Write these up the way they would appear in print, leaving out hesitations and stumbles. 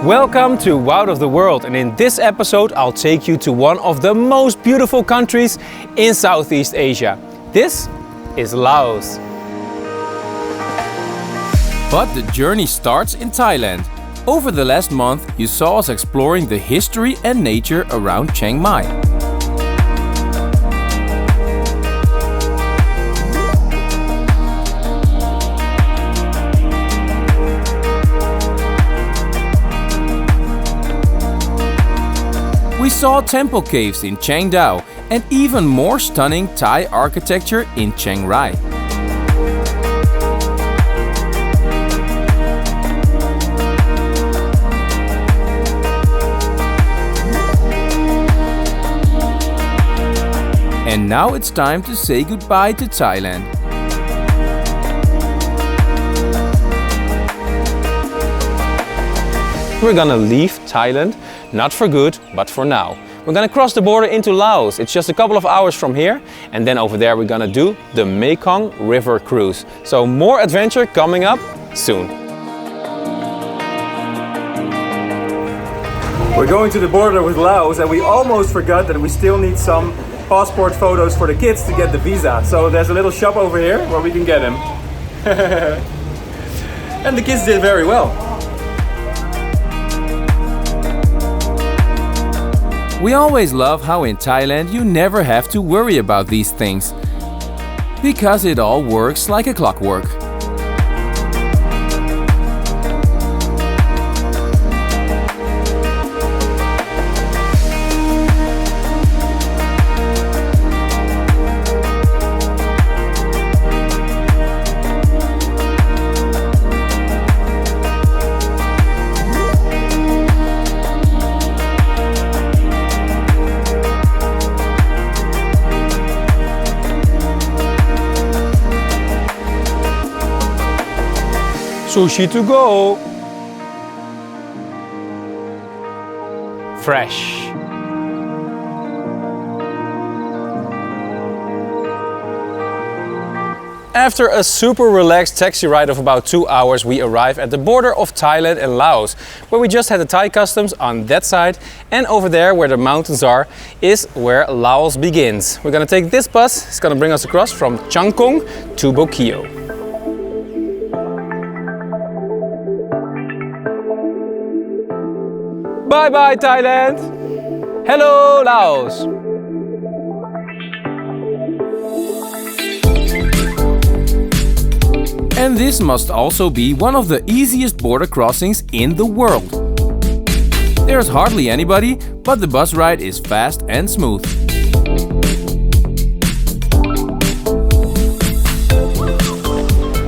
Welcome to Wout of the World, and in this episode I'll take you to one of the most beautiful countries in Southeast Asia. This is Laos. But the journey starts in Thailand. Over the last month you saw us exploring the history and nature around Chiang Mai. We saw temple caves in Chiang Dao and even more stunning Thai architecture in Chiang Rai. And now it's time to say goodbye to Thailand. We're gonna leave Thailand, not for good, but for now. We're gonna cross the border into Laos. It's just a couple of hours from here, and then over there we're gonna do the Mekong River cruise. So more adventure coming up soon. We're going to the border with Laos, and we almost forgot that we still need some passport photos for the kids to get the visa. So there's a little shop over here where we can get them. And the kids did very well. We always love how in Thailand you never have to worry about these things, because it all works like a clockwork. Sushi to go! Fresh. After a super relaxed taxi ride of about 2 hours, we arrive at the border of Thailand and Laos, where we just had the Thai customs on that side, and over there where the mountains are is where Laos begins. We're gonna take this bus. It's gonna bring us across from Changkung to Bokeo. Bye bye Thailand! Hello Laos! And this must also be one of the easiest border crossings in the world. There's hardly anybody, but the bus ride is fast and smooth.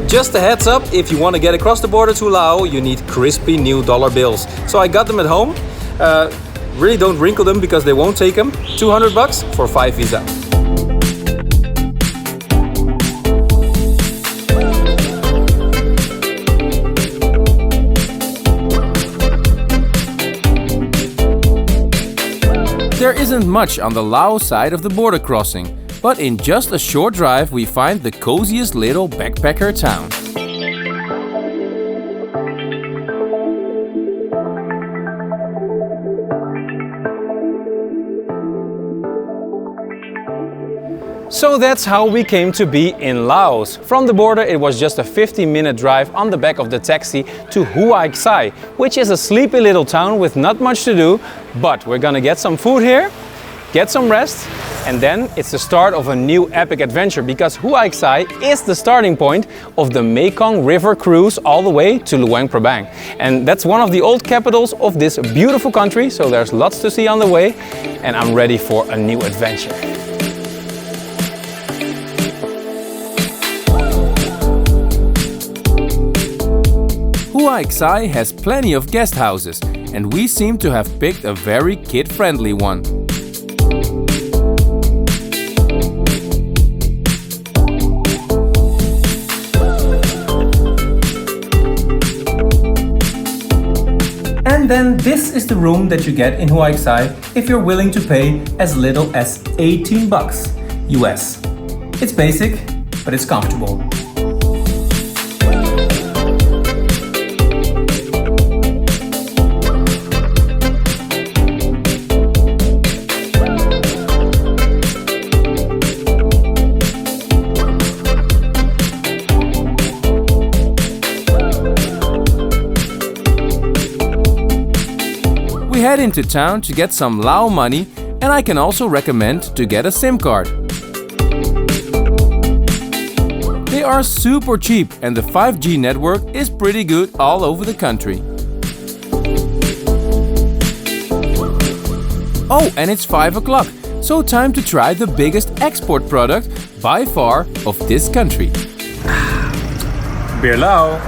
Just a heads up, if you want to get across the border to Laos, you need crispy new dollar bills. So I got them at home. Really don't wrinkle them because they won't take them. 200 bucks for 5 visa. There isn't much on the Laos side of the border crossing, but in just a short drive we find the coziest little backpacker town. So that's how we came to be in Laos. From the border it was just a 15-minute drive on the back of the taxi to Huay Xai, which is a sleepy little town with not much to do, but we're gonna get some food here, get some rest, and then it's the start of a new epic adventure, because Huay Xai is the starting point of the Mekong River cruise all the way to Luang Prabang. And that's one of the old capitals of this beautiful country, so there's lots to see on the way, and I'm ready for a new adventure. Huay Xai has plenty of guest houses, and we seem to have picked a very kid-friendly one. And then this is the room that you get in Huay Xai if you're willing to pay as little as 18 bucks US. It's basic, but it's comfortable. head into town to get some Lao money, and I can also recommend to get a SIM card. They are super cheap and the 5G network is pretty good all over the country. Oh, and it's 5 o'clock, so time to try the biggest export product by far of this country. Beer Lao.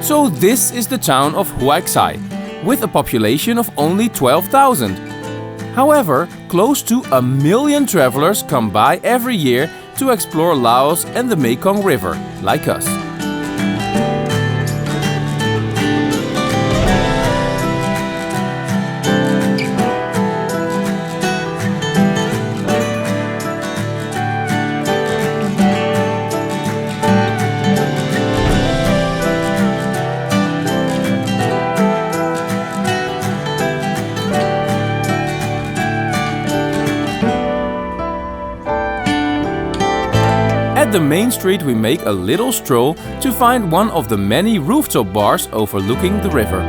So this is the town of Huay Xai, with a population of only 12,000. However, close to 1 million travelers come by every year to explore Laos and the Mekong River, like us. At the main street we make a little stroll to find one of the many rooftop bars overlooking the river.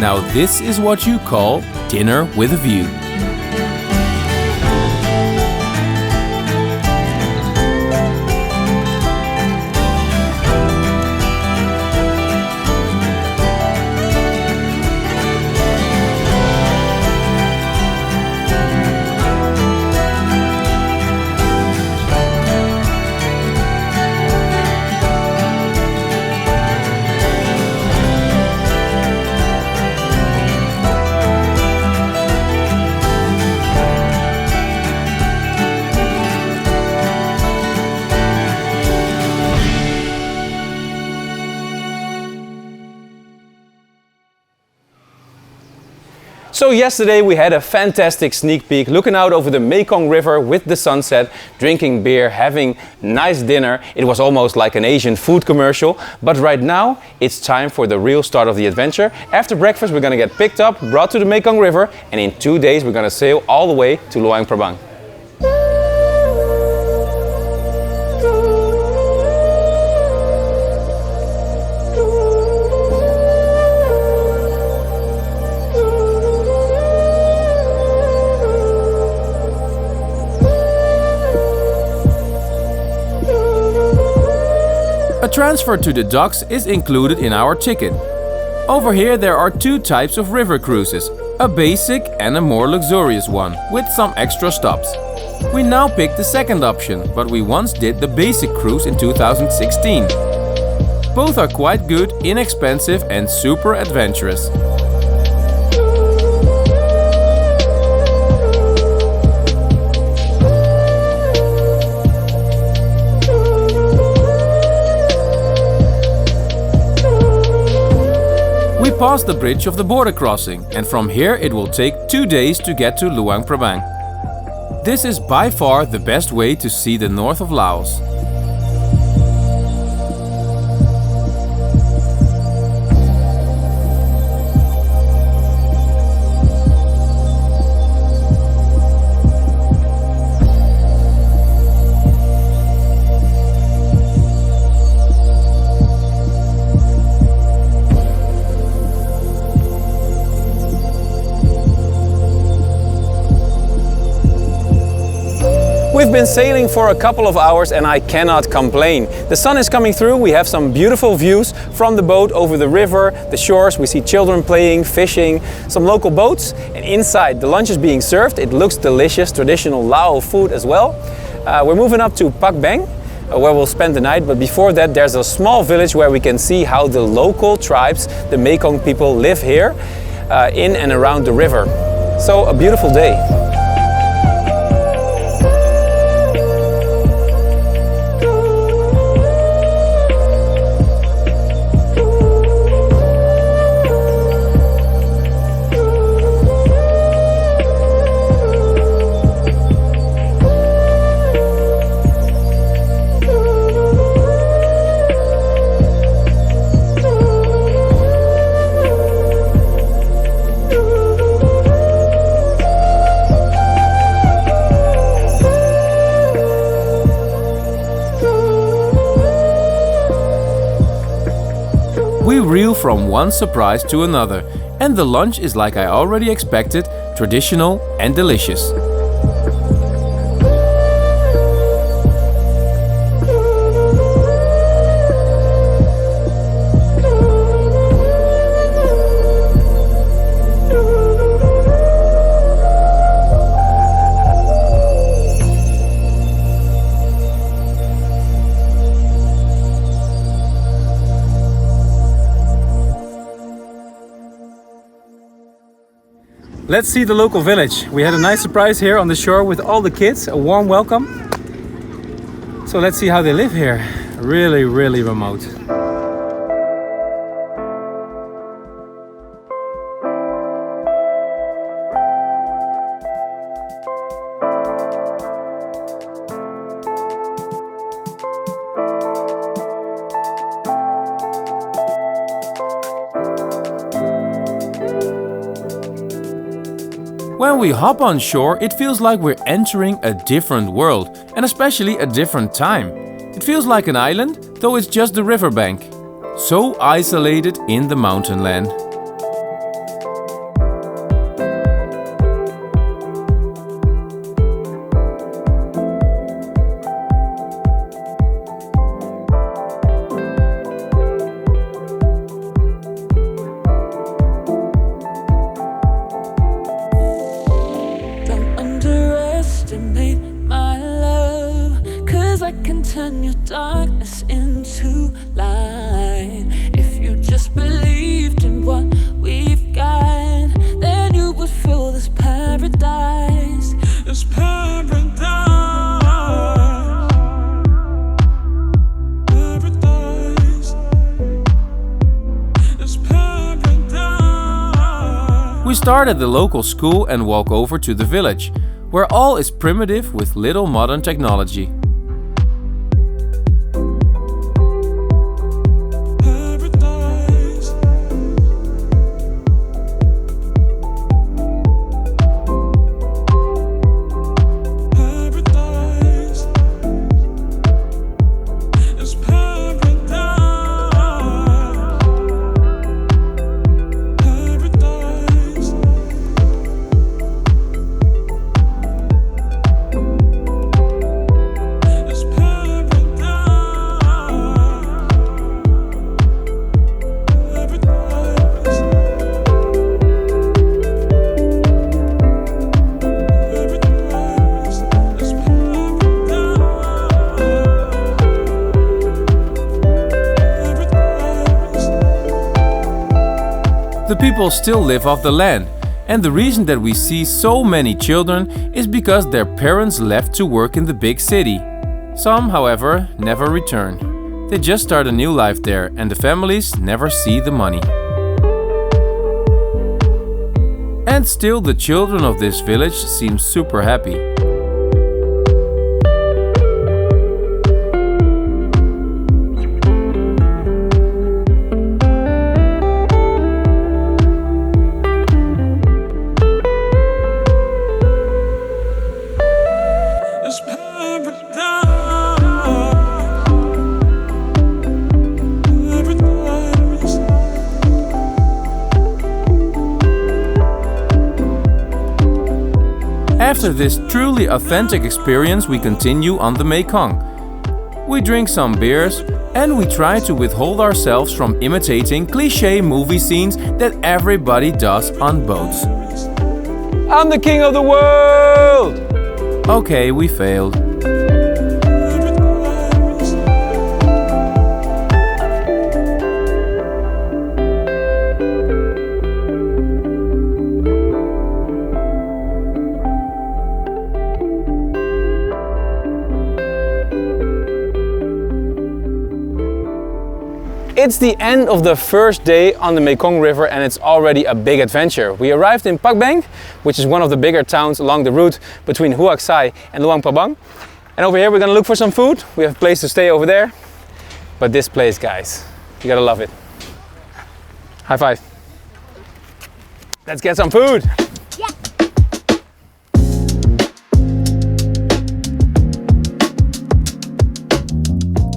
Now this is what you call dinner with a view. So yesterday we had a fantastic sneak peek looking out over the Mekong River with the sunset, drinking beer, having nice dinner. It was almost like an Asian food commercial. But right now it's time for the real start of the adventure. After breakfast we're going to get picked up, brought to the Mekong River, and in 2 days we're going to sail all the way to Luang Prabang. A transfer to the docks is included in our ticket. Over here there are 2 types of river cruises, a basic and a more luxurious one, with some extra stops. We now picked the second option, but we once did the basic cruise in 2016. Both are quite good, inexpensive and super adventurous. We passed the bridge of the border crossing, and from here it will take 2 days to get to Luang Prabang. This is by far the best way to see the north of Laos. We've been sailing for a couple of hours and I cannot complain. The sun is coming through, we have some beautiful views from the boat over the river, the shores. We see children playing, fishing, some local boats, and inside the lunch is being served. It looks delicious, traditional Lao food as well. We're moving up to Pak Beng, where we'll spend the night, but before that there's a small village where we can see how the local tribes, the Mekong people, live here in and around the river. So a beautiful day. reel from one surprise to another, and the lunch is like I already expected, traditional and delicious. Let's see the local village. We had a nice surprise here on the shore with all the kids, a warm welcome. So let's see how they live here. Really, really remote. When we hop on shore, it feels like we're entering a different world, and especially a different time. It feels like an island, though it's just the riverbank. So isolated in the mountain land. Turn your darkness into light. If you just believed in what we've got, then you would feel this paradise. This paradise. Paradise. This paradise. We start at the local school and walk over to the village, where all is primitive with little modern technology. The people still live off the land, and the reason that we see so many children is because their parents left to work in the big city. Some, however, never return. They just start a new life there, and the families never see the money. And still the children of this village seem super happy. After this truly authentic experience, we continue on the Mekong. We drink some beers and we try to withhold ourselves from imitating cliché movie scenes that everybody does on boats. I'm the king of the world! Okay, we failed. It's the end of the first day on the Mekong River and it's already a big adventure. We arrived in Pak Beng, which is one of the bigger towns along the route between Huay Xai and Luang Prabang. And over here we're gonna look for some food. We have a place to stay over there. But this place, guys, you gotta love it. High five. Let's get some food. Yeah.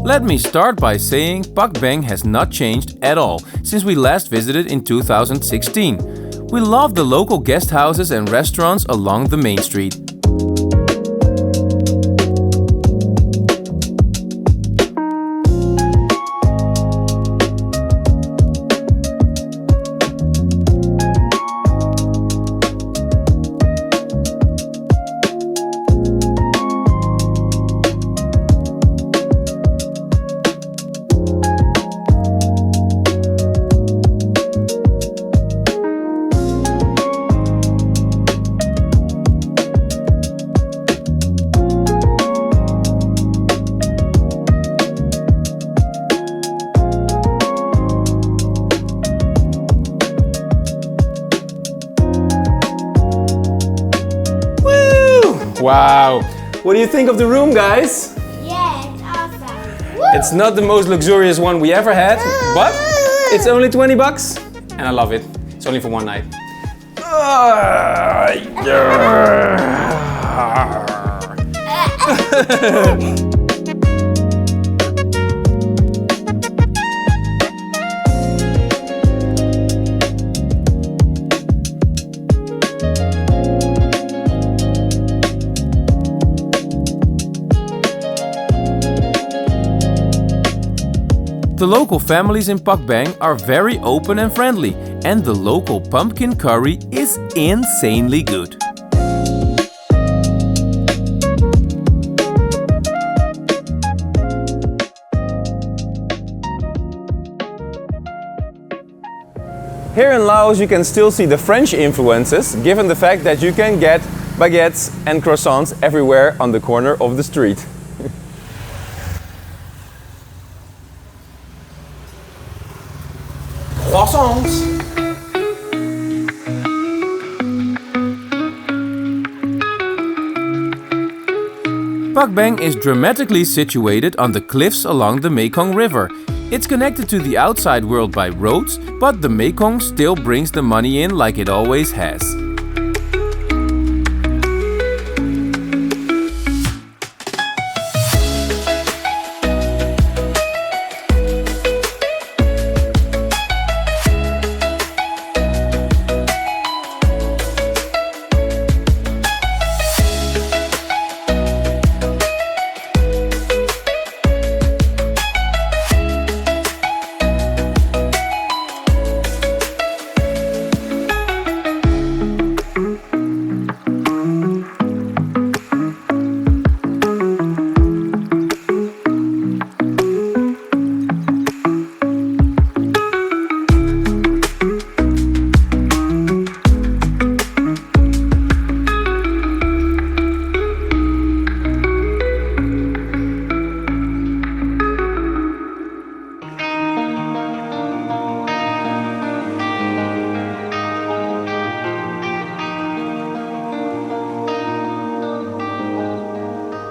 Let me start by saying Pak Beng has not changed at all since we last visited in 2016. We love the local guest houses and restaurants along the main street. Wow! What do you think of the room, guys? Yeah, it's awesome. It's not the most luxurious one we ever had, but it's only 20 bucks and I love it. It's only for one night. The local families in Pak Beng are very open and friendly, and the local pumpkin curry is insanely good. Here in Laos you can still see the French influences, given the fact that you can get baguettes and croissants everywhere on the corner of the street. Croissants! Pak Beng is dramatically situated on the cliffs along the Mekong River. It's connected to the outside world by roads, but the Mekong still brings the money in like it always has.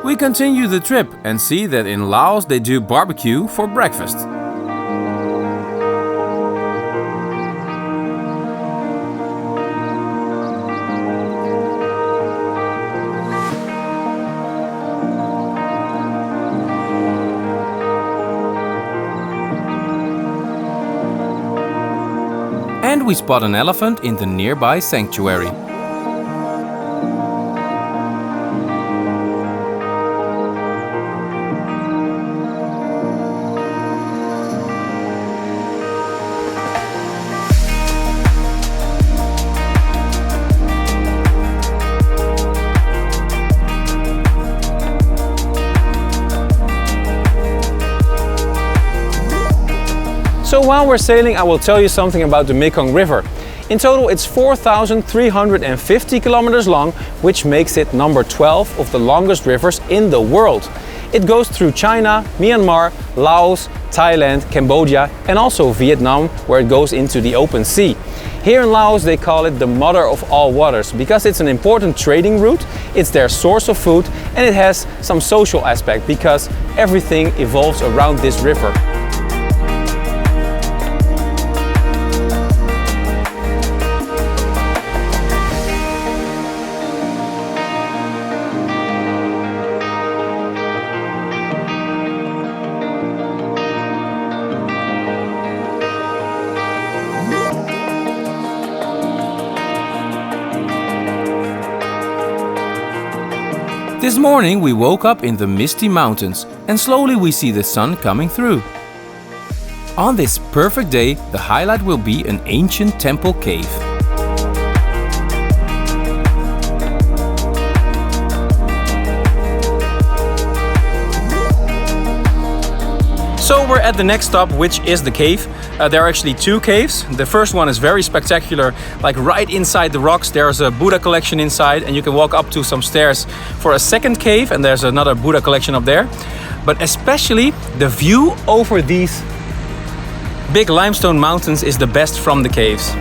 We continue the trip and see that in Laos they do barbecue for breakfast. And we spot an elephant in the nearby sanctuary. So while we're sailing, I will tell you something about the Mekong River. In total, it's 4,350 kilometers long, which makes it number 12 of the longest rivers in the world. It goes through China, Myanmar, Laos, Thailand, Cambodia, and also Vietnam, where it goes into the open sea. Here in Laos, they call it the mother of all waters because it's an important trading route, it's their source of food, and it has some social aspect because everything evolves around this river. This morning we woke up in the misty mountains and slowly we see the sun coming through. On this perfect day, the highlight will be an ancient temple cave. So we're at the next stop, which is the cave. There are actually two caves. The first one is very spectacular, like right inside the rocks. There's a Buddha collection inside and you can walk up to some stairs for a second cave, and there's another Buddha collection up there. But especially the view over these big limestone mountains is the best from the caves.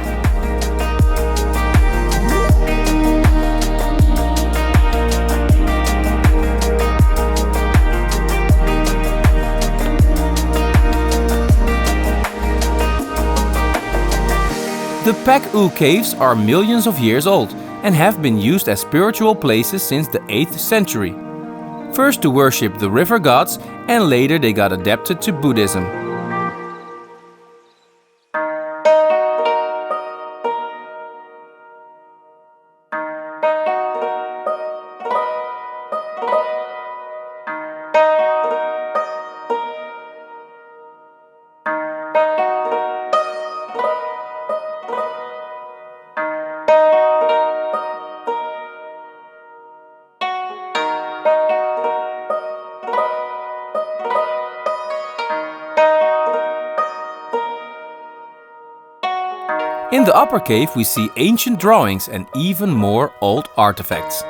The Pak U caves are millions of years old and have been used as spiritual places since the 8th century. First to worship the river gods, and later they got adapted to Buddhism. In the upper cave we see ancient drawings and even more old artifacts.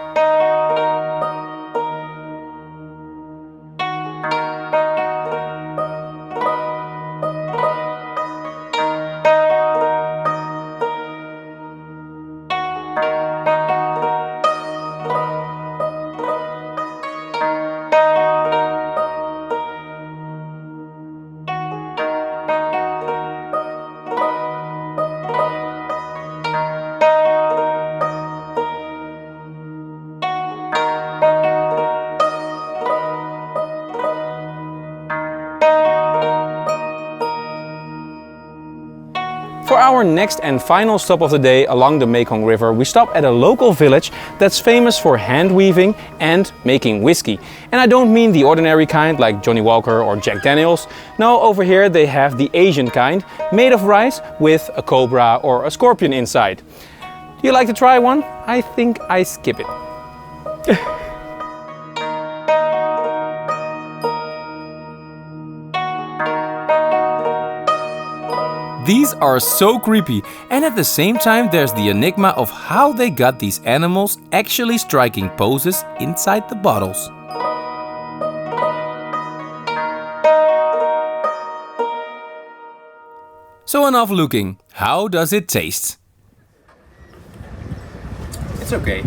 For our next and final stop of the day along the Mekong River, we stop at a local village that's famous for hand weaving and making whiskey. And I don't mean the ordinary kind like Johnny Walker or Jack Daniels. No, over here they have the Asian kind, made of rice with a cobra or a scorpion inside. Do you like to try one? I think I skip it. These are so creepy, and at the same time there's the enigma of how they got these animals actually striking poses inside the bottles. So enough looking, how does it taste? It's okay.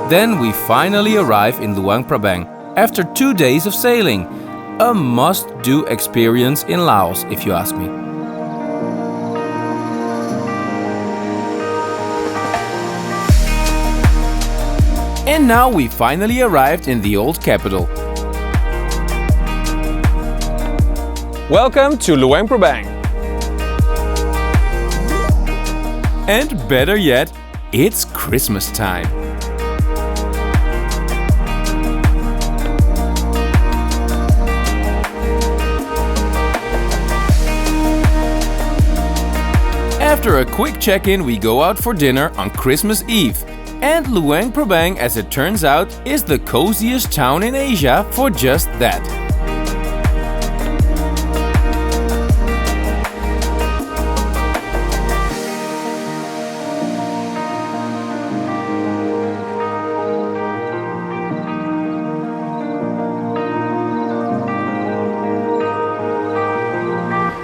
Then we finally arrive in Luang Prabang after 2 days of sailing. A must-do experience in Laos, if you ask me. And now we finally arrived in the old capital. Welcome to Luang Prabang. And better yet, it's Christmas time. After a quick check-in, we go out for dinner on Christmas Eve. And Luang Prabang, as it turns out, is the coziest town in Asia for just that.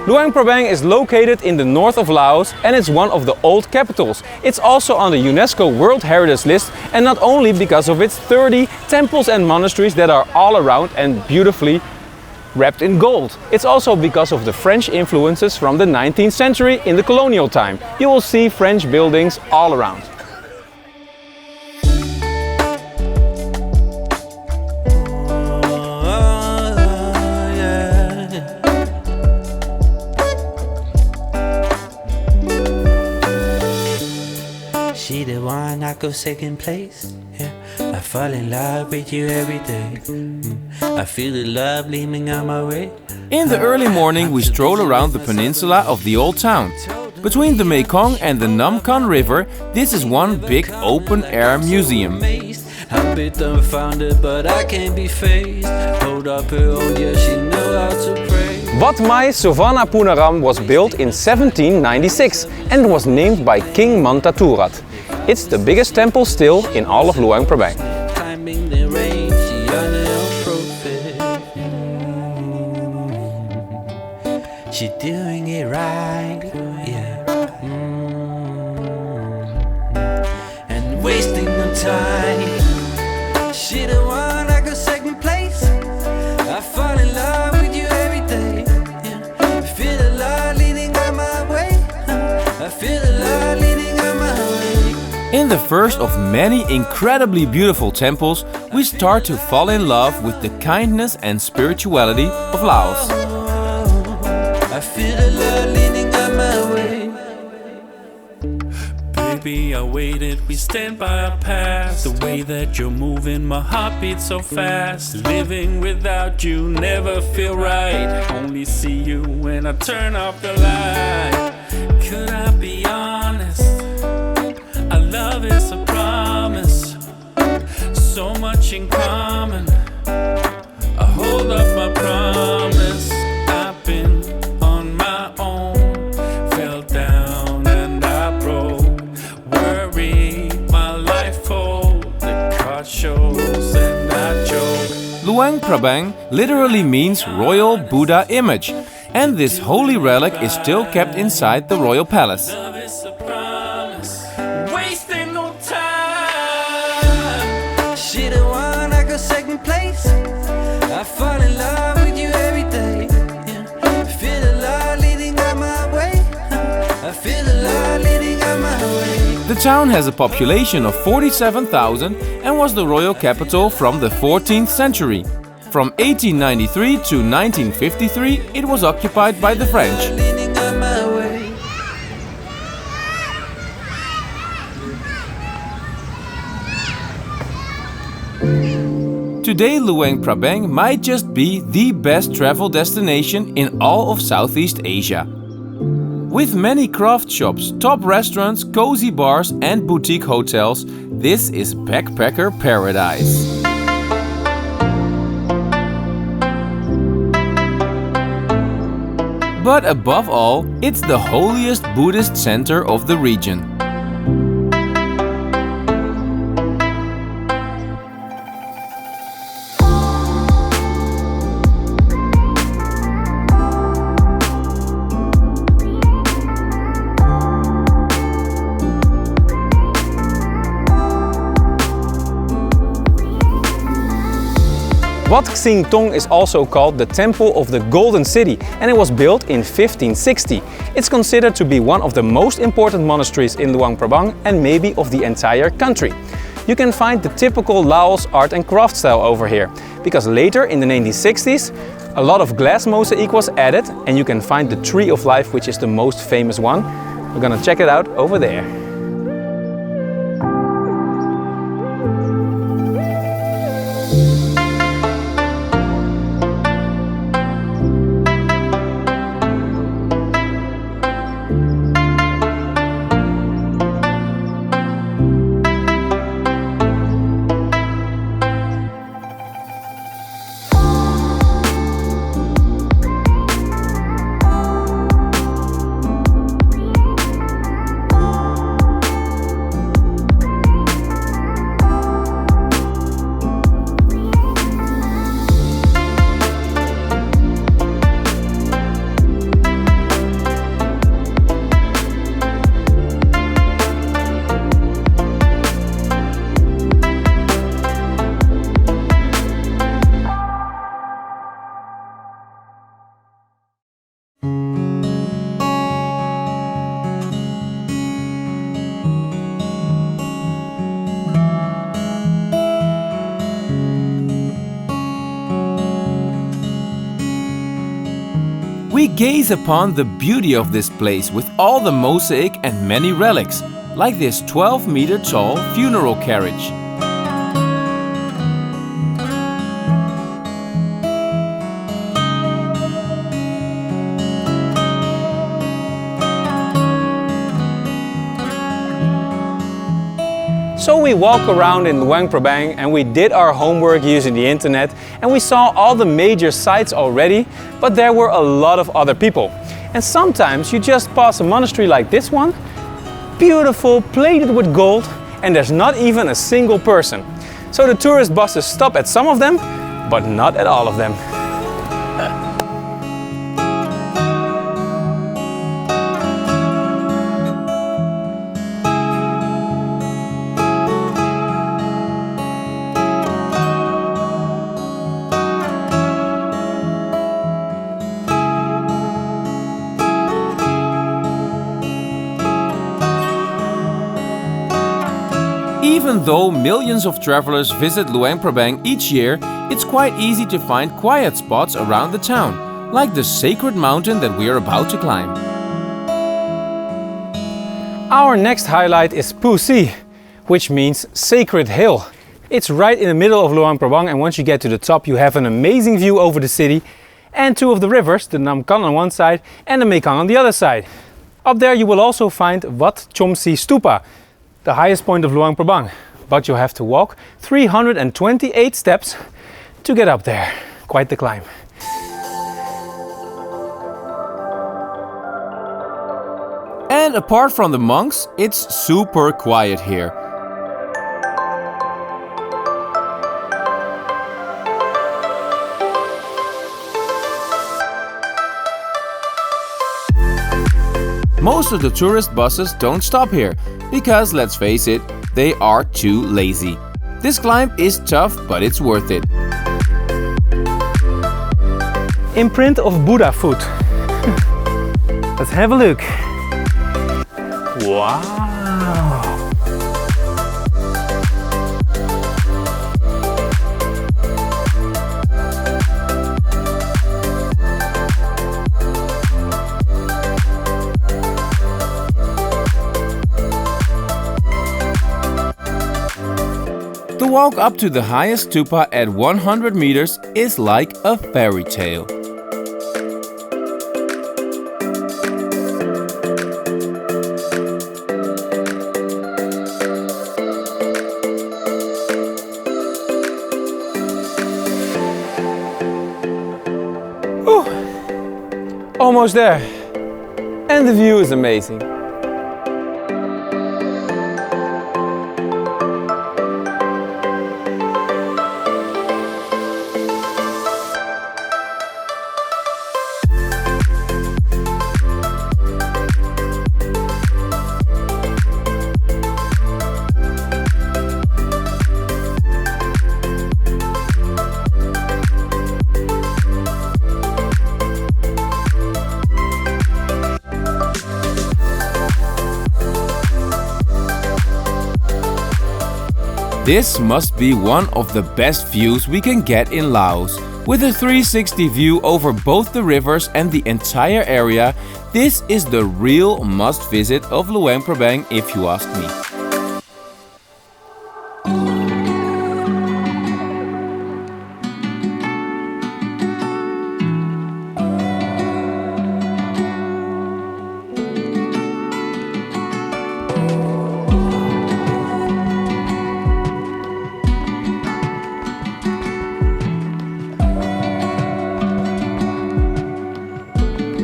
Luang Prabang is located in the north of Laos and it's one of the old capitals. It's also on the UNESCO World Heritage list, and not only because of its 30 temples and monasteries that are all around and beautifully wrapped in gold. It's also because of the French influences from the 19th century in the colonial time. You will see French buildings all around. She the one I go second place. Yeah. I fall in love with you every day. I feel the love leaning on my way. In the early morning we stroll around the peninsula of the old town. Between the Mekong and the Mekong River, this is one big open-air museum. I'm a bit dumbfounded, but I can't be phased. Hold up her, oh yeah, she know how to pray. Wat Xieng Thong was built in 1796 and was named by King Mantaturat. It's the biggest temple still in all of Luang Prabang. Climbing the range, she on her own profit. She doing it right, yeah. And wasting no time. She the one I go second place. I fall in love with you every day. Yeah. I feel the love leading on my way. I feel the love leading on my way. In the first of many incredibly beautiful temples, we start to fall in love with the kindness and spirituality of Laos. I feel the love leading on my way. Baby, I waited, we stand by our past. The way that you're moving, my heart beats so fast. Living without you never feel right. Only see you when I turn off the light. Could I be honest? Our love is a promise. So much in common. I hold up my promise. I've been on my own. Fell down and I broke. My life hold, the card shows and I joke. Luang Prabang literally means royal Buddha image, and this holy relic is still kept inside the royal palace. Love is a promise, wasting no time. She the one I go second place. I fall in love with you every day. Yeah. Feel the love leading on my way. I feel the love leading on my way. The town has a population of 47,000 and was the royal capital from the 14th century. From 1893 to 1953, it was occupied by the French. Leading on my way. Today, Luang Prabang might just be the best travel destination in all of Southeast Asia. With many craft shops, top restaurants, cozy bars and boutique hotels, this is backpacker paradise. But above all, it's the holiest Buddhist center of the region. Wat Xieng Thong is also called the Temple of the Golden City, and it was built in 1560. It's considered to be one of the most important monasteries in Luang Prabang and maybe of the entire country. You can find the typical Laos art and craft style over here, because later in the 1960s a lot of glass mosaic was added and you can find the Tree of Life, which is the most famous one. We're gonna check it out over there. gaze upon the beauty of this place with all the mosaic and many relics, like this 12-meter tall funeral carriage. So we walked around in Luang Prabang and we did our homework using the internet and we saw all the major sites already, but there were a lot of other people. And sometimes you just pass a monastery like this one, beautiful, plated with gold, and there's not even a single person. So the tourist buses stop at some of them, but not at all of them. Even though millions of travelers visit Luang Prabang each year, it's quite easy to find quiet spots around the town, like the sacred mountain that we are about to climb. Our next highlight is Phousi, which means sacred hill. It's right in the middle of Luang Prabang, and once you get to the top you have an amazing view over the city and two of the rivers, the Nam Kan on one side and the Mekong on the other side. Up there you will also find Wat Xieng Thong, the highest point of Luang Prabang, but you have to walk 328 steps to get up there. Quite the climb. And apart from the monks, it's super quiet here. Most of the tourist buses don't stop here, because let's face it, they are too lazy. This climb is tough, but it's worth it. Imprint of Buddha foot. Let's have a look. Wow! The walk up to the highest stupa at 100 meters is like a fairy tale. Almost there. And the view is amazing. This must be one of the best views we can get in Laos. With a 360 view over both the rivers and the entire area, this is the real must-visit of Luang Prabang if you ask me.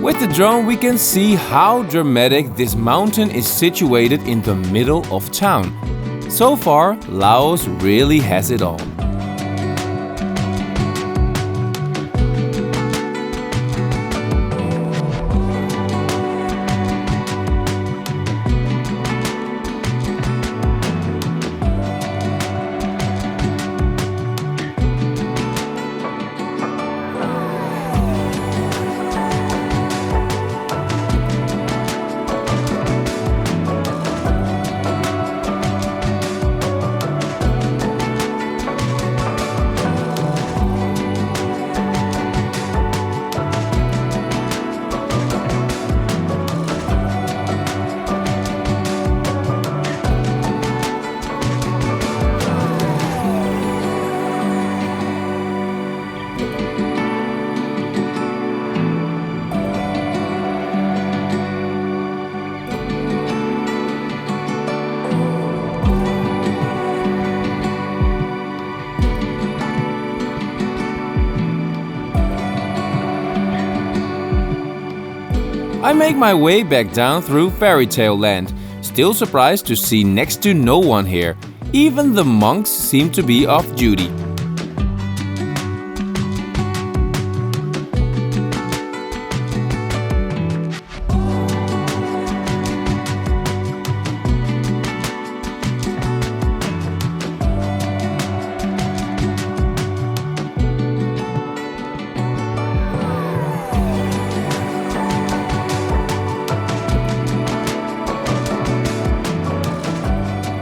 With the drone we can see how dramatic this mountain is situated in the middle of town. So far, Laos really has it all. I make my way back down through fairy tale land, still surprised to see next to no one here. Even the monks seem to be off duty.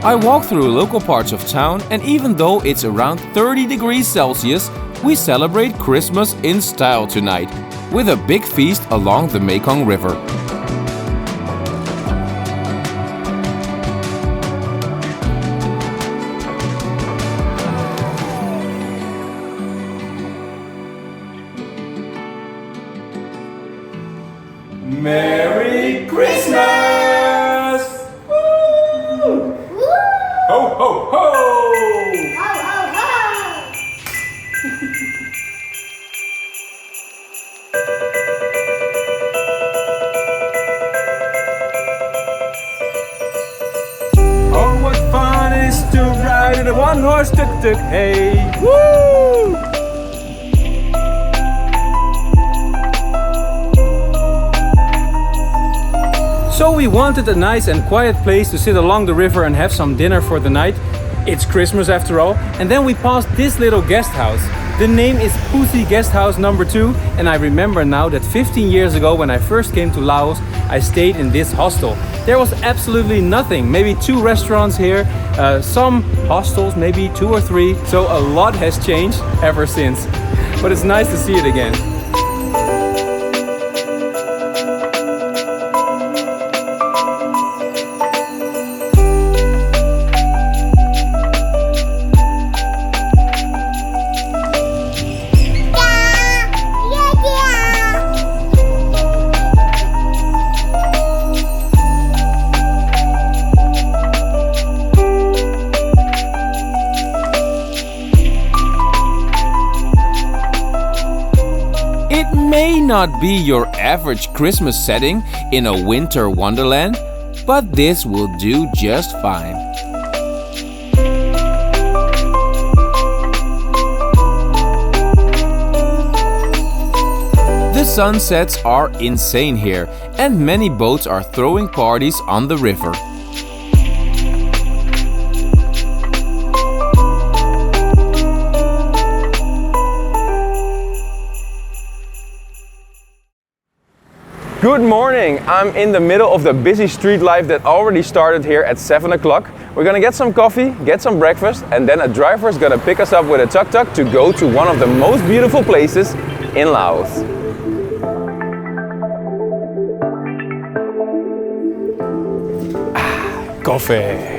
I walk through local parts of town, and even though it's around 30 degrees Celsius, we celebrate Christmas in style tonight, with a big feast along the Mekong River. Merry Christmas! Woo! Ho, ho, ho! Ho, ho, ho! Oh, what fun it is to ride in a one-horse tuk-tuk, hey! Woo! So we wanted a nice and quiet place to sit along the river and have some dinner for the night. It's Christmas after all. And then we passed this little guest house. The name is Phousi Guest House number 2, and I remember now that 15 years ago when I first came to Laos, I stayed in this hostel. There was absolutely nothing, maybe 2 restaurants here, some hostels, maybe 2 or 3, so a lot has changed ever since. But it's nice to see it again. May not be your average Christmas setting in a winter wonderland, but this will do just fine. The sunsets are insane here, and many boats are throwing parties on the river. Good morning! I'm in the middle of the busy street life that already started here at 7 o'clock. We're gonna get some coffee, get some breakfast, and then a driver is gonna pick us up with a tuk-tuk to go to one of the most beautiful places in Laos. Coffee!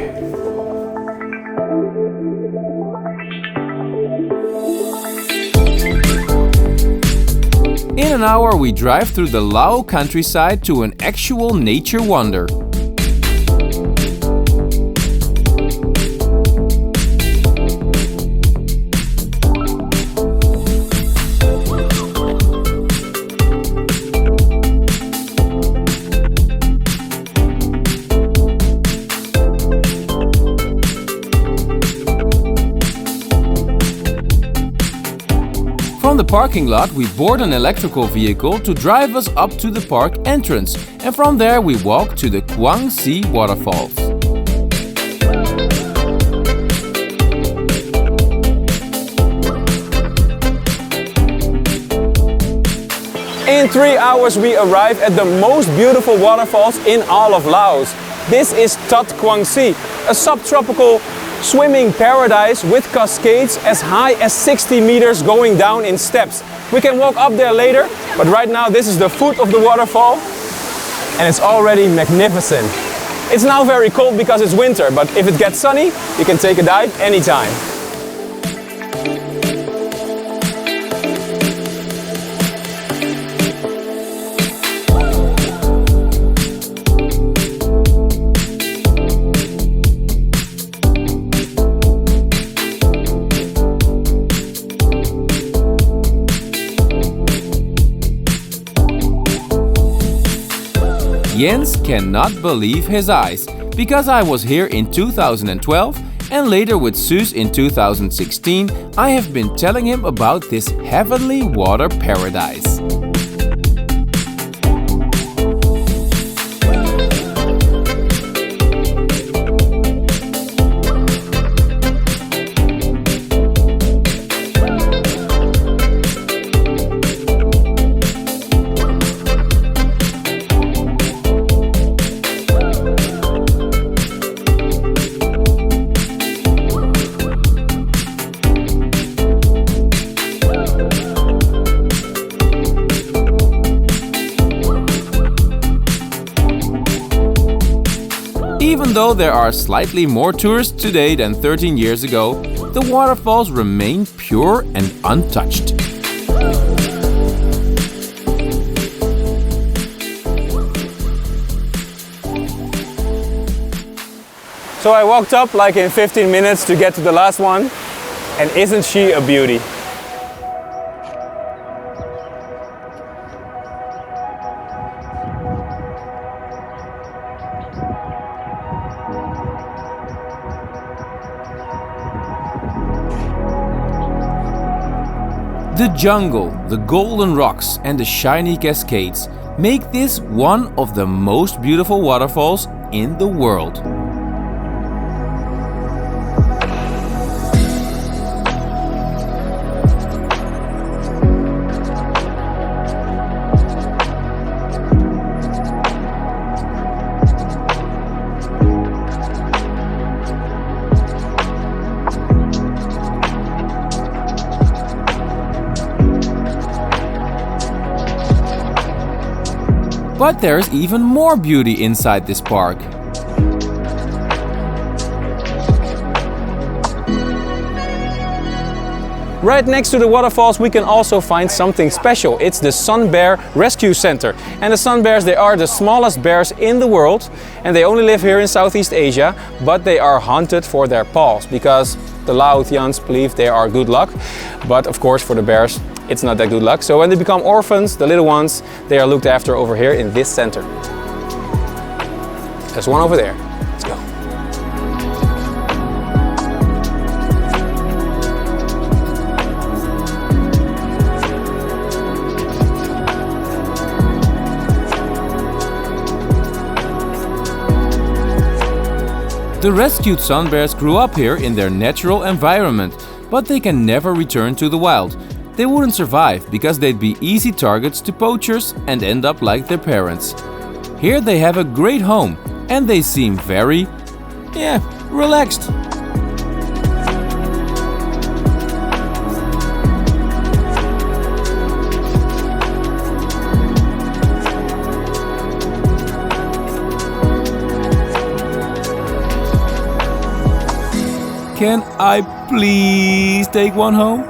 In an hour we drive through the Lao countryside to an actual nature wonder. From the parking lot, we board an electrical vehicle to drive us up to the park entrance, and from there we walk to the Kuang Si Waterfalls. In 3 hours we arrive at the most beautiful waterfalls in all of Laos. This is Tat Kuang Si, a subtropical swimming paradise with cascades as high as 60 meters going down in steps. We can walk up there later, but right now this is the foot of the waterfall and it's already magnificent. It's now very cold because it's winter, but if it gets sunny, you can take a dive anytime. Jens cannot believe his eyes, because I was here in 2012 and later with Suus in 2016, I have been telling him about this heavenly water paradise. Even though there are slightly more tourists today than 13 years ago, the waterfalls remain pure and untouched. So I walked up like in 15 minutes to get to the last one, and isn't she a beauty? The jungle, the golden rocks and the shiny cascades make this one of the most beautiful waterfalls in the world. But there's even more beauty inside this park. Right next to the waterfalls we can also find something special. It's the Sun Bear Rescue Center. And the sun bears, they are the smallest bears in the world, and they only live here in Southeast Asia, but they are hunted for their paws because the Laotians believe they are good luck. But of course for the bears it's not that good luck. So when they become orphans, the little ones, they are looked after over here in this center. There's one over there. Let's go. The rescued sun bears grew up here in their natural environment, but they can never return to the wild. They wouldn't survive because they'd be easy targets to poachers and end up like their parents. Here they have a great home and they seem very, relaxed. Can I please take one home?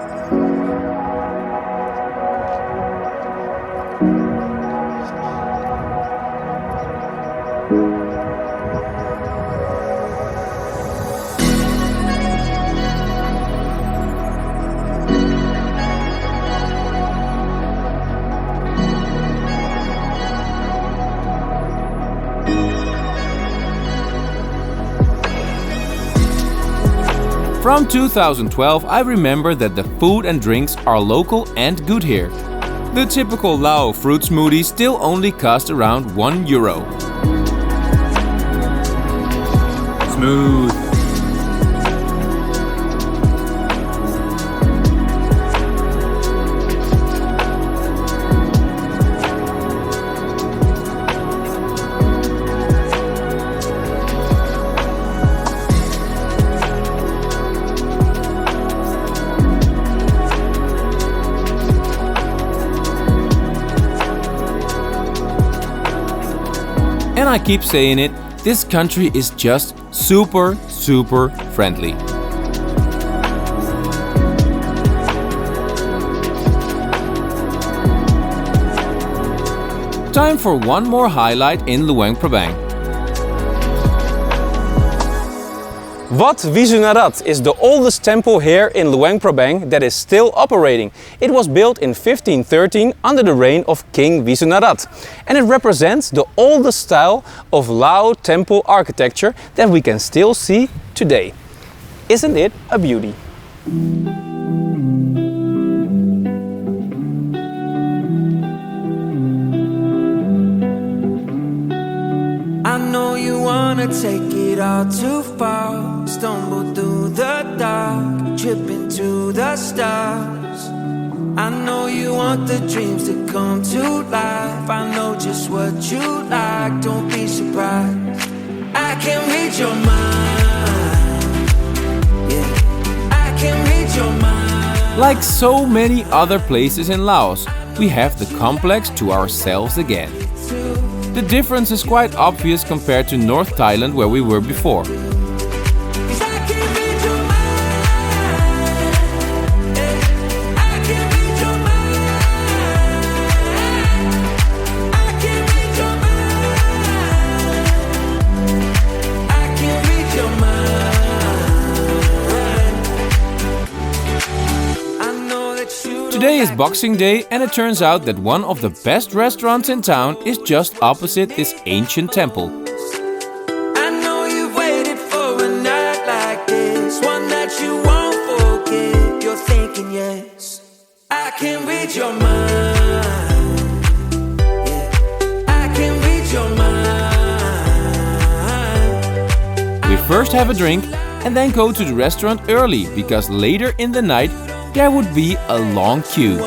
From 2012, I remember that the food and drinks are local and good here. The typical Lao fruit smoothie still only cost around €1. Smooth. And I keep saying it, this country is just super friendly. Time for one more highlight in Luang Prabang. Wat Visunarat is the oldest temple here in Luang Prabang that is still operating. It was built in 1513 under the reign of King Visunarat, and it represents the oldest style of Lao temple architecture that we can still see today. Isn't it a beauty? I know you wanna take it all too far, stumble through the dark, trip into the stars. I know you want the dreams to come to life. I know just what you like, don't be surprised. I can read your mind, yeah, I can read your mind. Like so many other places in Laos, we have the complex to ourselves again. The difference is quite obvious compared to North Thailand where we were before. Today is Boxing Day, and it turns out that one of the best restaurants in town is just opposite this ancient temple. I know you've waited for a night like this, one that you won't forget. You're thinking yes, I can read your mind, yeah, I can read your mind. We first have a drink and then go to the restaurant early, because later in the night there would be a long queue.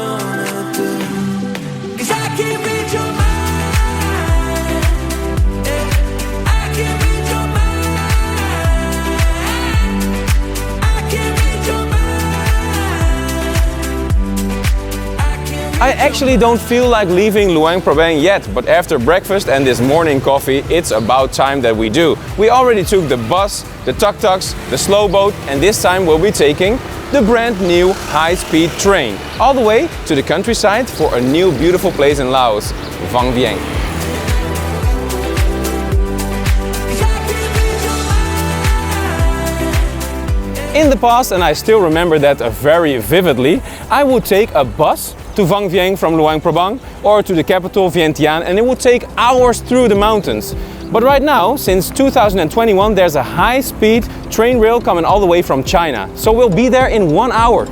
I actually don't feel like leaving Luang Prabang yet, but after breakfast and this morning coffee, it's about time that we do. We already took the bus, the tuktuks, the slowboat, and this time we'll be taking the brand new high-speed train all the way to the countryside for a new beautiful place in Laos, Vang Vieng. In the past, and I still remember that very vividly, I would take a bus to Vang Vieng from Luang Prabang or to the capital Vientiane, and it would take hours through the mountains. But right now, since 2021, there's a high-speed train rail coming all the way from China. So we'll be there in 1 hour.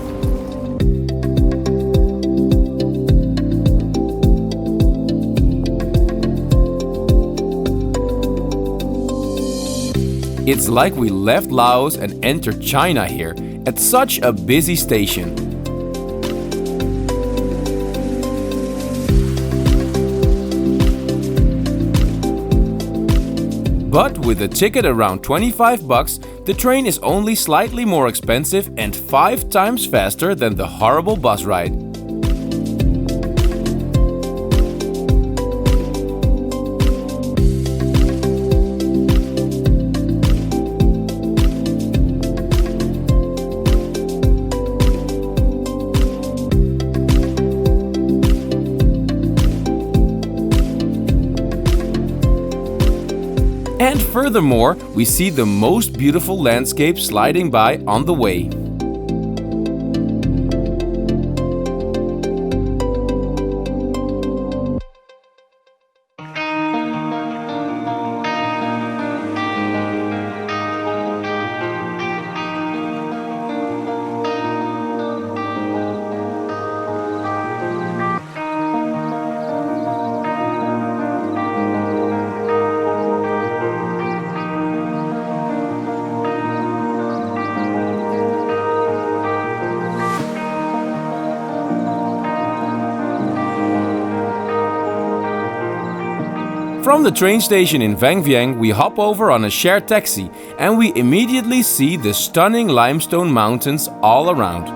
It's like we left Laos and entered China here at such a busy station. But with a ticket around 25 bucks, the train is only slightly more expensive and 5 times faster than the horrible bus ride. And furthermore, we see the most beautiful landscape sliding by on the way. From the train station in Vang Vieng, we hop over on a shared taxi and we immediately see the stunning limestone mountains all around.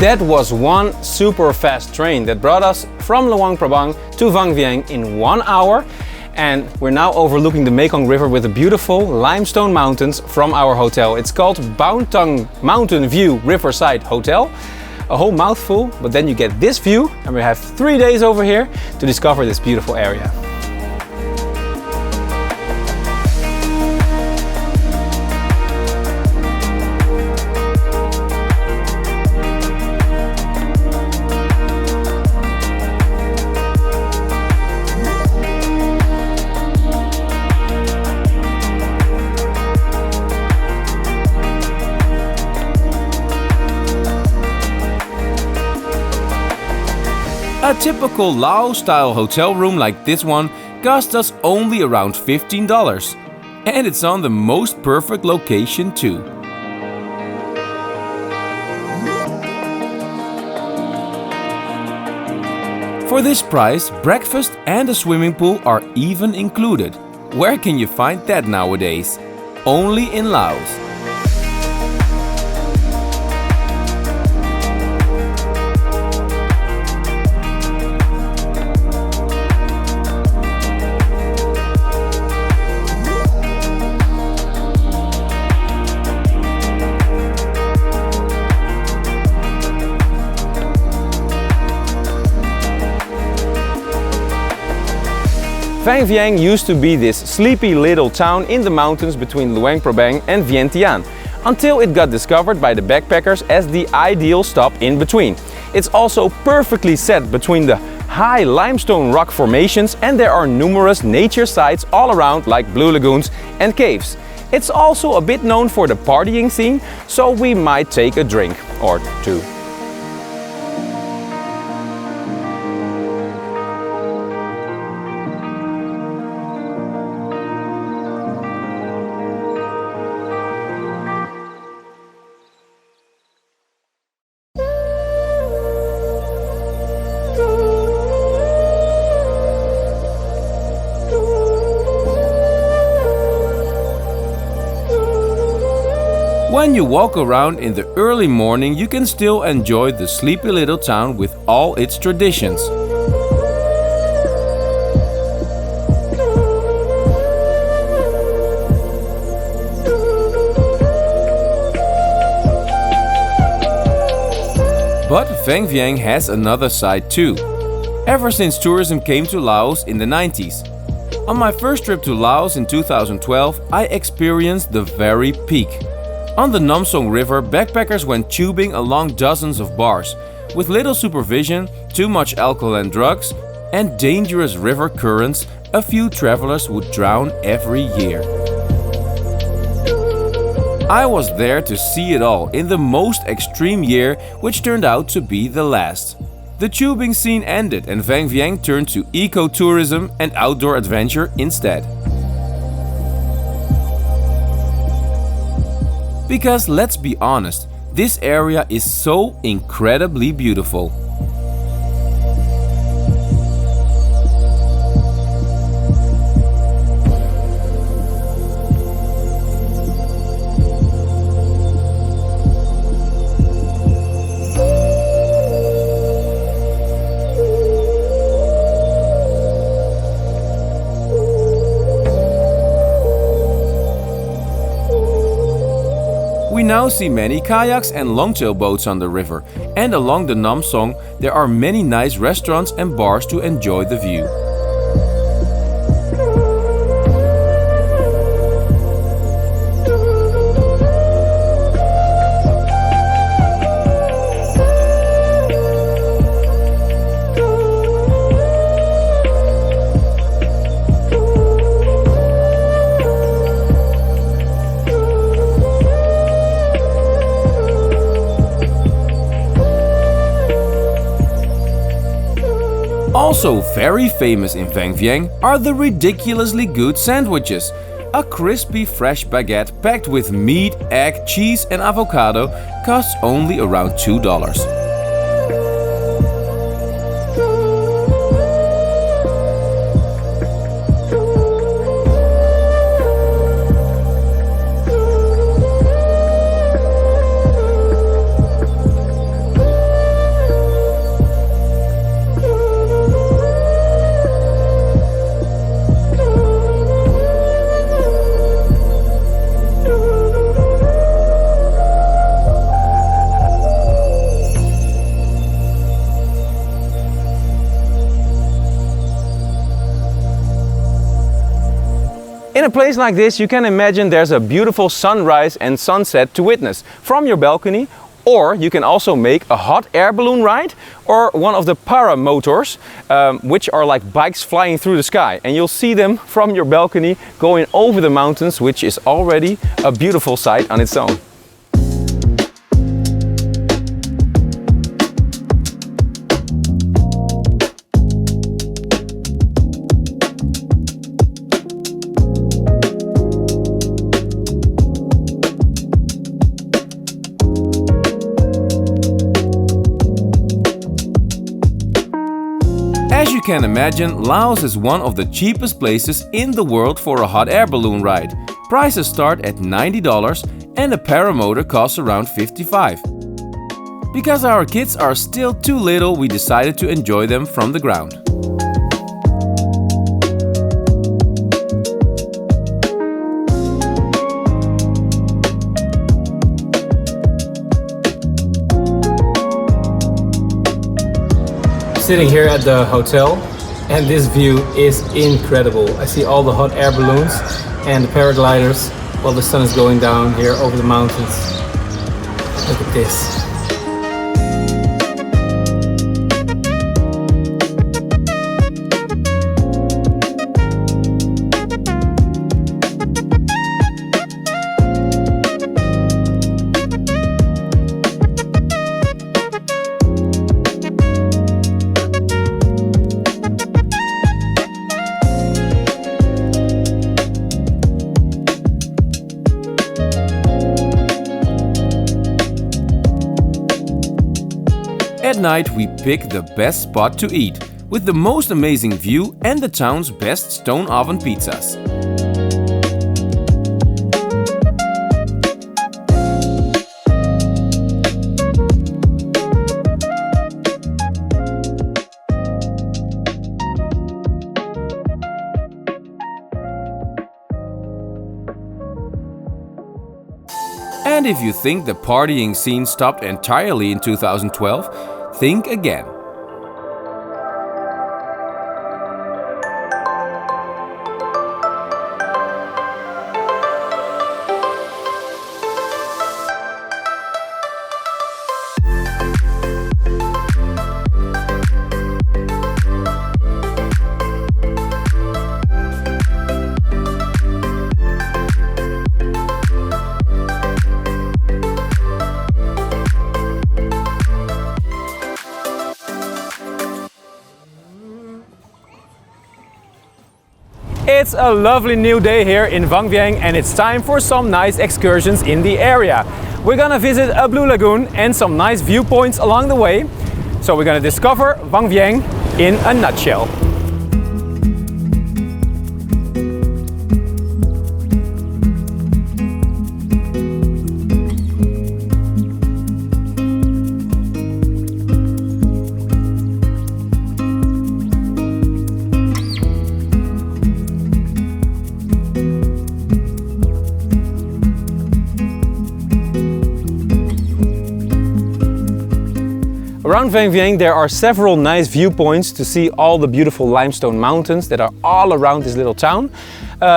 That was one super fast train that brought us from Luang Prabang to Vang Vieng in 1 hour. And we're now overlooking the Mekong River with the beautiful limestone mountains from our hotel. It's called Bauntang Mountain View Riverside Hotel. a whole mouthful, but then you get this view, and we have 3 days over here to discover this beautiful area. A typical Laos-style hotel room like this one costs us only around $15. And it's on the most perfect location too. For this price, breakfast and a swimming pool are even included. Where can you find that nowadays? Only in Laos. Vang Vieng used to be this sleepy little town in the mountains between Luang Prabang and Vientiane, until it got discovered by the backpackers as the ideal stop in between. It's also perfectly set between the high limestone rock formations, and there are numerous nature sites all around like blue lagoons and caves. It's also a bit known for the partying scene, so we might take a drink or two. When you walk around in the early morning, you can still enjoy the sleepy little town with all its traditions. But Vang Vieng has another side too, ever since tourism came to Laos in the 90s. On my first trip to Laos in 2012, I experienced the very peak. On the Mekong River, backpackers went tubing along dozens of bars. With little supervision, too much alcohol and drugs, and dangerous river currents, a few travelers would drown every year. I was there to see it all in the most extreme year, which turned out to be the last. The tubing scene ended and Vang Vieng turned to ecotourism and outdoor adventure instead. Because let's be honest, this area is so incredibly beautiful. We now see many kayaks and longtail boats on the river, and along the Nam Song there are many nice restaurants and bars to enjoy the view. Also very famous in Vang Vieng are the ridiculously good sandwiches. A crispy fresh baguette packed with meat, egg, cheese and avocado costs only around $2. In a place like this, you can imagine there's a beautiful sunrise and sunset to witness from your balcony, or you can also make a hot air balloon ride or one of the paramotors, which are like bikes flying through the sky. And you'll see them from your balcony going over the mountains, which is already a beautiful sight on its own. As you can imagine, Laos is one of the cheapest places in the world for a hot air balloon ride. Prices start at $90 and a paramotor costs around $55. Because our kids are still too little, we decided to enjoy them from the ground. Sitting here at the hotel, and this view is incredible. I see all the hot air balloons and the paragliders while the sun is going down here over the mountains. Look at this. At night we pick the best spot to eat, with the most amazing view and the town's best stone oven pizzas. And if you think the partying scene stopped entirely in 2012, think again. It's a lovely new day here in Vang Vieng, and it's time for some nice excursions in the area. We're gonna visit a blue lagoon and some nice viewpoints along the way. So we're gonna discover Vang Vieng in a nutshell. Around Vang Vieng there are several nice viewpoints to see all the beautiful limestone mountains that are all around this little town.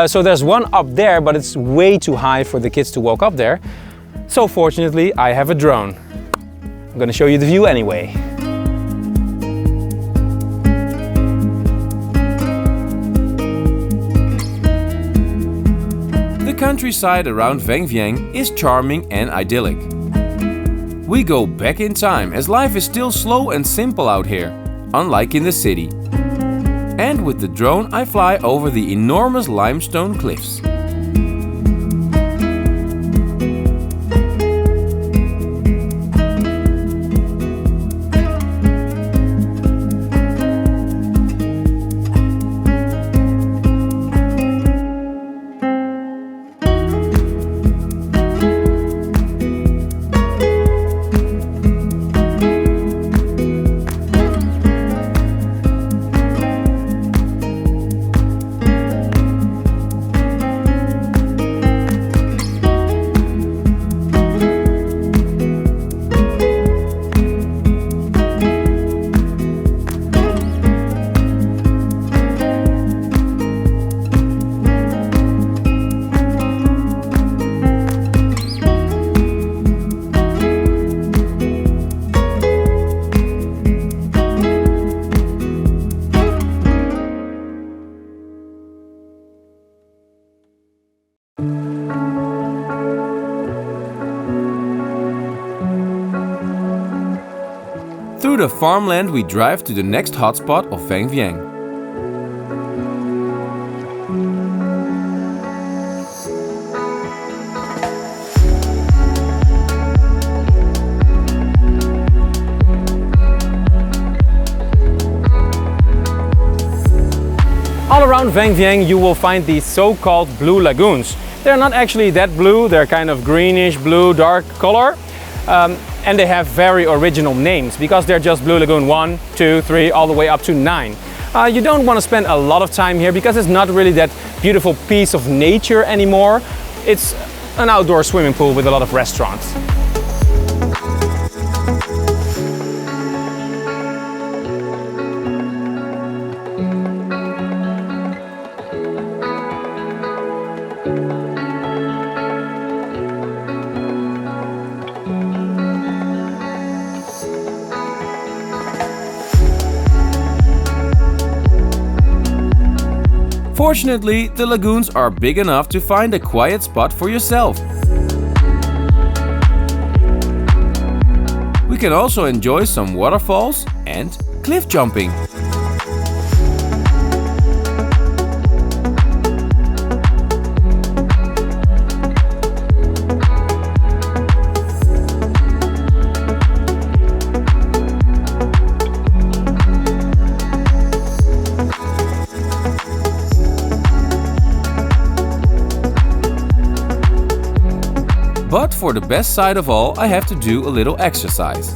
So there's one up there, but it's way too high for the kids to walk up there. So fortunately I have a drone. I'm gonna show you the view anyway. The countryside around Vang Vieng is charming and idyllic. We go back in time as life is still slow and simple out here, unlike in the city. And with the drone I fly over the enormous limestone cliffs. the farmland we drive to the next hotspot of Vang Vieng. All around Vang Vieng you will find these so-called blue lagoons. They're not actually that blue, they're kind of greenish blue, dark color. And they have very original names because they're just Blue Lagoon 1, 2, 3, all the way up to 9. You don't want to spend a lot of time here because it's not really that beautiful piece of nature anymore. It's an outdoor swimming pool with a lot of restaurants. Fortunately, the lagoons are big enough to find a quiet spot for yourself. We can also enjoy some waterfalls and cliff jumping. But for the best side of all, I have to do a little exercise.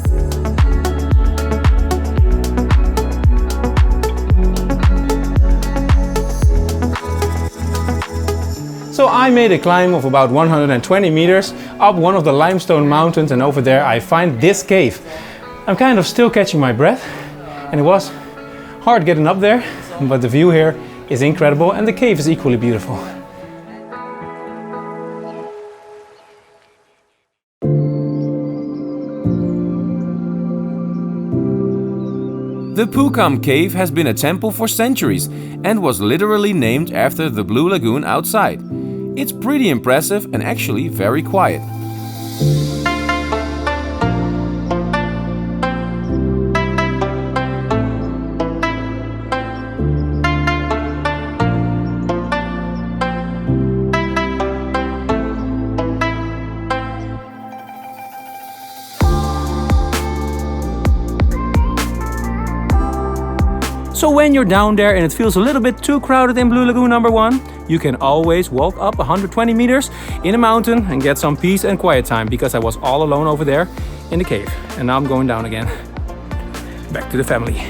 So I made a climb of about 120 meters up one of the limestone mountains, and over there I find this cave. I'm kind of still catching my breath, and it was hard getting up there, but the view here is incredible and the cave is equally beautiful. The Pukam Cave has been a temple for centuries and was literally named after the Blue Lagoon outside. It's pretty impressive and actually very quiet. So when you're down there and it feels a little bit too crowded in Blue Lagoon number 1, you can always walk up 120 meters in a mountain and get some peace and quiet time, because I was all alone over there in the cave. And now I'm going down again. Back to the family.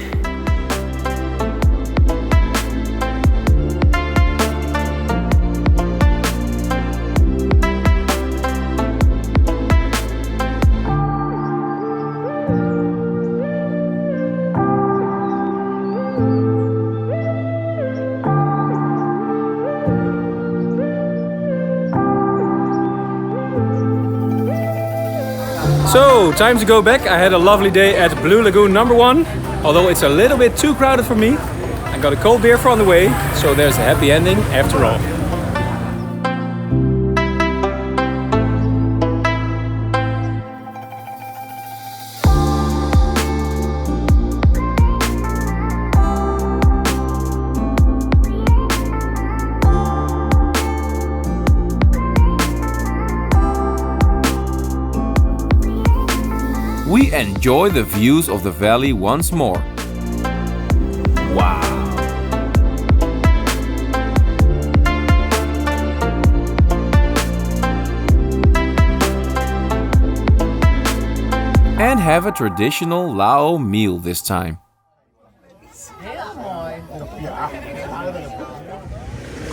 So, time to go back. I had a lovely day at Blue Lagoon number 1. Although it's a little bit too crowded for me. I got a cold beer for on the way, so there's a happy ending after all. We enjoy the views of the valley once more. Wow! And have a traditional Lao meal this time.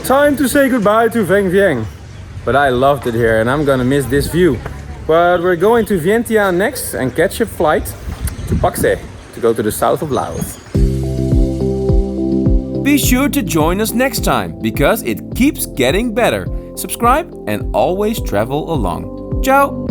Time to say goodbye to Vang Vieng. But I loved it here and I'm gonna miss this view. But we're going to Vientiane next and catch a flight to Pak Se to go to the south of Laos. Be sure to join us next time, because it keeps getting better. Subscribe and always travel along. Ciao!